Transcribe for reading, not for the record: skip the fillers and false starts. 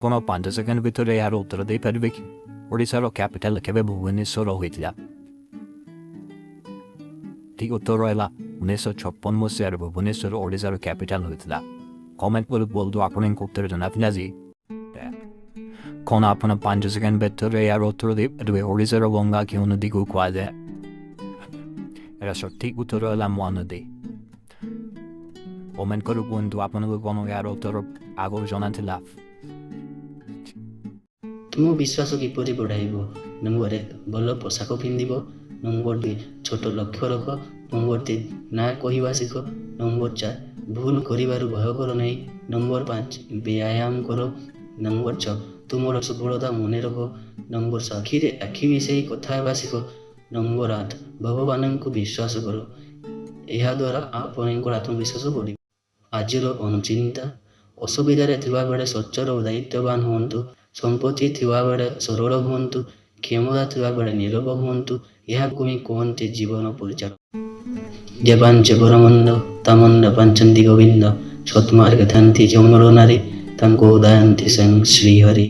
কোন 5 সেকেন্ড ভিতরে এর উত্তর দেই পারবে কি? ওড়িশার ক্যাপিটাল কেবে ভুবনেশ্বর হয়েছিল? ঠিক উত্তর হল 1956 মସିହାରେ ଭୁବନେଶ୍ୱର ଓଡ଼ିଶାର କ୍ୟାପିଟାଲ ହୋଇଥିଲା। କମେଣ୍ଟ କରି ବୋଲନ୍ତୁ ଆପଣଙ୍କ ଉତ୍ତର ଜଣାପିଲାଜି। କ'ଣ ଆପଣ 5 ସେକେଣ୍ଡ ଭିତରେ ଏହାର ଉତ୍ତର ଦେଇପାରିବେ? ଓଡ଼ିଶାର ଗଙ୍ଗା କେଉଁ ନଦୀକୁ କୁହାଯାଏ? ଏହାର ସଠିକ ଉତ୍ତର ହେଲା ମହାନଦୀ। କମେଣ୍ଟ କରି କୁହନ୍ତୁ ଆପଣଙ୍କୁ କ'ଣ ଏହାର ଉତ୍ତର ଆଗରୁ ଜଣାଥିଲା? ତୁମ ବିଶ୍ୱାସ କିପରି ବଢ଼ାଇବ? ନମ୍ବର 1 ଭଲ ପୋଷାକ ପିନ୍ଧିବ। ନମ୍ବର 2 ଛୋଟ ଲକ୍ଷ୍ୟ ରଖ। ନମ୍ବର 3 ନା କହିବା ଶିଖ। ନମ୍ବର 4 ଭୁଲ କରିବାରୁ ଭୟ କର ନାହିଁ। ନମ୍ବର 5 ବ୍ୟାୟାମ କର। ନମ୍ବର 6 ତୁମର ସଫଳତା ମନେ ରଖ। ନମ୍ବର 7 ଆଖିରେ ଆଖି ମିଶାଇ କଥା ହେବା ଶିଖ। ନମ୍ବର 8 ଭଗବାନଙ୍କୁ ବିଶ୍ୱାସ କର। ଏହାଦ୍ୱାରା ଆପଣଙ୍କର ଆତ୍ମବିଶ୍ୱାସ ବଢ଼ିବ। ଆଜିର ଅନୁଚିନ୍ତା ଅସୁବିଧାରେ ଥିବାବେଳେ ସଚ୍ଚୋଟ ଓ ଦାୟିତ୍ୱବାନ ହୁଅନ୍ତୁ। ସମ୍ପତ୍ତି ଥିବାବେଳେ ସରଳ ହୁଅନ୍ତୁ। କ୍ଷମତା ଥିବାବେଳେ ନୀରବ ହୁଅନ୍ତୁ। ଏହାକୁ ହିଁ କୁହନ୍ତି ଜୀବନ ପରିଚାଳନା। ଯେ ପାଞ୍ଚ ପରମନ୍ଦ ତାମନ୍ଦ ପାଞ୍ଚନ୍ତି ଗୋବିନ୍ଦ। ସତ୍ମାର୍ଗେ ଥାନ୍ତି ଜଙ୍ଗଲ ନାରୀ ତାଙ୍କୁ ଉଦାୟନ୍ତି ସ୍ୱୟଂ ଶ୍ରୀହରି।